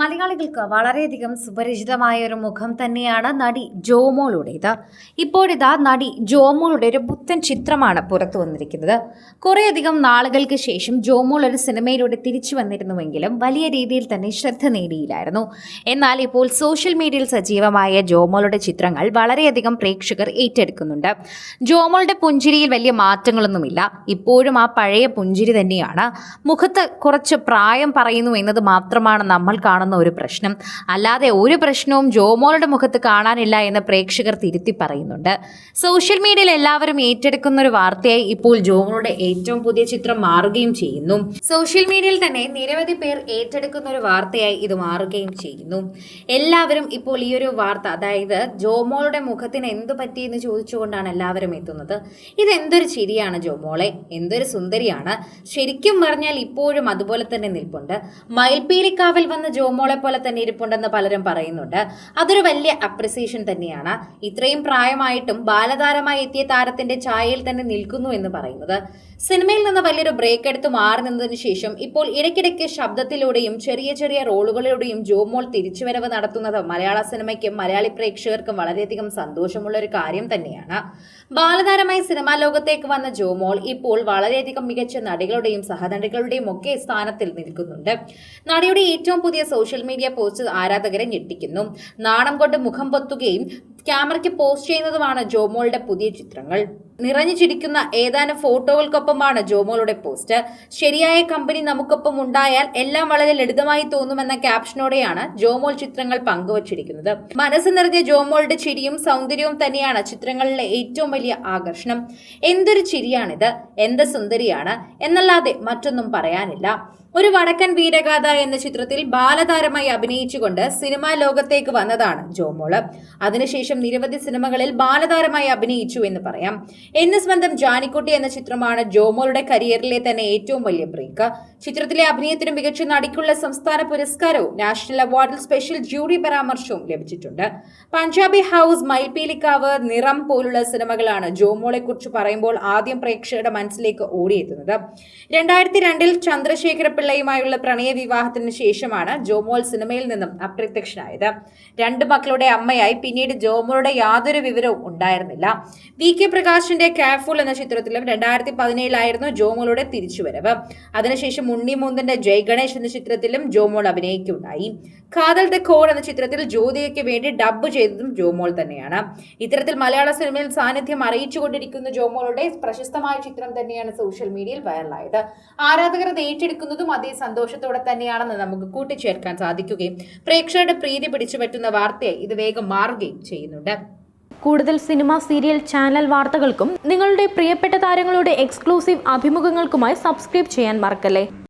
മലയാളികൾക്ക് വളരെയധികം സുപരിചിതമായ ഒരു മുഖം തന്നെയാണ് നടി ജോമോളുടേത്. ഇപ്പോഴിതാ നടി ജോമോളുടെ ഒരു പുത്തൻ ചിത്രമാണ് പുറത്തു വന്നിരിക്കുന്നത്. കുറേയധികം നാളുകൾക്ക് ശേഷം ജോമോൾ ഒരു സിനിമയിലൂടെ തിരിച്ചു വന്നിരുന്നുവെങ്കിലും വലിയ രീതിയിൽ തന്നെ ശ്രദ്ധ നേടിയില്ലായിരുന്നു. എന്നാൽ ഇപ്പോൾ സോഷ്യൽ മീഡിയയിൽ സജീവമായ ജോമോളുടെ ചിത്രങ്ങൾ വളരെയധികം പ്രേക്ഷകർ ഏറ്റെടുക്കുന്നുണ്ട്. ജോമോളുടെ പുഞ്ചിരിയിൽ വലിയ മാറ്റങ്ങളൊന്നുമില്ല, ഇപ്പോഴും ആ പഴയ പുഞ്ചിരി തന്നെയാണ്. മുഖത്ത് കുറച്ച് പ്രായം പറയുന്നു എന്നത് മാത്രമാണ് നമ്മൾ കാണുന്ന ഒരു പ്രശ്നം. അല്ലാതെ ഒരു പ്രശ്നവും ജോമോളുടെ മുഖത്ത് കാണാനില്ല എന്ന് പ്രേക്ഷകർ തിരുത്തി പറയുന്നുണ്ട്. സോഷ്യൽ മീഡിയയിൽ എല്ലാവരും ഏറ്റെടുക്കുന്ന ഒരു വാർത്തയായി ഇപ്പോൾ ജോമോളുടെ ഏറ്റവും പുതിയ ചിത്രം മാറുകയും ചെയ്യുന്നു. സോഷ്യൽ മീഡിയയിൽ തന്നെ നിരവധി പേർ ഏറ്റെടുക്കുന്ന ഒരു വാർത്തയായി ഇത് മാറുകയും ചെയ്യുന്നു. എല്ലാവരും ഇപ്പോൾ ഈ ഒരു വാർത്ത, അതായത് ജോമോളുടെ മുഖത്തിന് എന്തു പറ്റിയെന്ന് ചോദിച്ചുകൊണ്ടാണ് എല്ലാവരും എത്തുന്നത്. ഇതെന്തൊരു ചിരിയാണ് ജോമോളെ, എന്തൊരു സുന്ദരിയാണ്. ശരിക്കും പറഞ്ഞാൽ ഇപ്പോഴും അതുപോലെ തന്നെ നിൽപ്പുണ്ട്. മയിൽപീലിക്കാവിൽ വന്ന ജോമോളെ പോലെ തന്നെ ഇരിപ്പുണ്ടെന്ന് പലരും പറയുന്നുണ്ട്. അതൊരു വലിയ അപ്രിസിയേഷൻ തന്നെയാണ്. ഇത്രയും പ്രായമായിട്ടും ബാലതാരമായി എത്തിയ താരത്തിന്റെ ഛായയിൽ തന്നെ നിൽക്കുന്നു എന്ന് പറയുന്നത്. സിനിമയിൽ നിന്ന് വലിയൊരു ബ്രേക്ക് എടുത്ത് മാറി നിന്നതിന് ശേഷം ഇപ്പോൾ ഇടയ്ക്കിടയ്ക്ക് ശബ്ദത്തിലൂടെയും ചെറിയ ചെറിയ റോളുകളിലൂടെയും ജോമോൾ തിരിച്ചുവരവ് നടത്തുന്നത് മലയാള സിനിമയ്ക്കും മലയാളി പ്രേക്ഷകർക്കും വളരെയധികം സന്തോഷമുള്ള ഒരു കാര്യം തന്നെയാണ്. ബാലതാരമായി സിനിമാ ലോകത്തേക്ക് വന്ന ജോമോൾ ഇപ്പോൾ വളരെയധികം മികച്ച നടികളുടെയും സഹനടികളുടെയും ഒക്കെ സ്ഥാനത്തിൽ നിൽക്കുന്നുണ്ട്. നടിയുടെ ഏറ്റവും പുതിയ സോഷ്യൽ മീഡിയ പോസ്റ്റ് ആരാധകരെ ഞെട്ടിക്കുന്നു. നാണം കൊണ്ട് മുഖം പൊത്തുകയും ക്യാമറയ്ക്ക് പോസ്റ്റ് ചെയ്യുന്നതുമാണ് ജോമോളുടെ പുതിയ ചിത്രങ്ങൾ. നിറഞ്ഞു ചിരിക്കുന്ന ഏതാനും ഫോട്ടോകൾക്കൊപ്പമാണ് ജോമോളുടെ പോസ്റ്റ്. ശരിയായ കമ്പനി നമുക്കൊപ്പം ഉണ്ടായാൽ എല്ലാം വളരെ ലളിതമായി തോന്നുമെന്ന ക്യാപ്ഷനോടെയാണ് ജോമോൾ ചിത്രങ്ങൾ പങ്കുവച്ചിരിക്കുന്നത്. മനസ്സ് നിറഞ്ഞ ജോമോളുടെ ചിരിയും സൗന്ദര്യവും തന്നെയാണ് ചിത്രങ്ങളിലെ ഏറ്റവും വലിയ ആകർഷണം. എന്തൊരു ചിരിയാണിത്, എന്ത് സുന്ദരിയാണ് എന്നല്ലാതെ മറ്റൊന്നും പറയാനില്ല. ഒരു വടക്കൻ വീരഗാഥ എന്ന ചിത്രത്തിൽ ബാലതാരമായി അഭിനയിച്ചുകൊണ്ട് സിനിമാ ലോകത്തേക്ക് വന്നതാണ് ജോമോള്. അതിനുശേഷം നിരവധി സിനിമകളിൽ ബാലതാരമായി അഭിനയിച്ചു എന്ന് പറയാം. എന്നെ സ്വന്തം ജാനിക്കുട്ടി എന്ന ചിത്രമാണ് ജോമോളുടെ കരിയറിലെ തന്നെ ഏറ്റവും വലിയ ബ്രേക്ക്. ചിത്രത്തിലെ അഭിനയത്തിന് മികച്ച നടിക്കുള്ള സംസ്ഥാന പുരസ്കാരവും നാഷണൽ അവാർഡിൽ സ്പെഷ്യൽ ജൂറി പരാമർശവും ലഭിച്ചിട്ടുണ്ട്. പഞ്ചാബി ഹൗസ്, മയിൽപീലിക്കാവ്, നിറം പോലുള്ള സിനിമകളാണ് ജോമോളെ കുറിച്ച് പറയുമ്പോൾ ആദ്യം പ്രേക്ഷകരുടെ മനസ്സിലേക്ക് ഓടിയെത്തുന്നത്. 2002 ചന്ദ്രശേഖര പിള്ളയുമായുള്ള പ്രണയ വിവാഹത്തിന് ശേഷമാണ് ജോമോൾ സിനിമയിൽ നിന്നും അപ്രത്യക്ഷനായത്. 2 മക്കളുടെ അമ്മയായി പിന്നീട് ജോമോളുടെ യാതൊരു വിവരവും ഉണ്ടായിരുന്നില്ല. VK പ്രകാശിന്റെ കാഫൂൾ എന്ന ചിത്രത്തിലും 2017 ജോമോളുടെ തിരിച്ചുവരവ്. അതിനുശേഷം ഉണ്ണിമൂന്തന്റെ ജയ് ഗണേഷ് എന്ന ചിത്രത്തിലും ജോമോൾ അഭിനയിക്കുകയുണ്ടായി. കാതൽ ദ കോഡ് എന്ന ചിത്രത്തിൽ ജ്യോതികയ്ക്ക് വേണ്ടി ഡബ്ബ് ചെയ്തതും ജോമോൾ തന്നെയാണ്. ഇത്തരത്തിൽ മലയാള സിനിമയിൽ സാന്നിധ്യം അറിയിച്ചുകൊണ്ടിരിക്കുന്ന ജോമോളുടെ പ്രശസ്തമായ ചിത്രം തന്നെയാണ് സോഷ്യൽ മീഡിയയിൽ വൈറലായത്. ആരാധകർ അത് ഏറ്റെടുക്കുന്നതും അതേ സന്തോഷത്തോടെ തന്നെയാണെന്ന് നമുക്ക് കൂട്ടിച്ചേർക്കാൻ സാധിക്കുകയും പ്രേക്ഷകരുടെ പ്രീതി പിടിച്ചുപറ്റുന്ന വാർത്തയായി ഇത് വേഗം മാറുകയും ചെയ്യുന്നുണ്ട്. കൂടുതൽ സിനിമ, സീരിയൽ, ചാനൽ വാർത്തകൾക്കും നിങ്ങളുടെ പ്രിയപ്പെട്ട താരങ്ങളുടെ എക്സ്ക്ലൂസീവ് അഭിമുഖങ്ങൾക്കുമായി സബ്സ്ക്രൈബ് ചെയ്യാൻ മറക്കല്ലേ.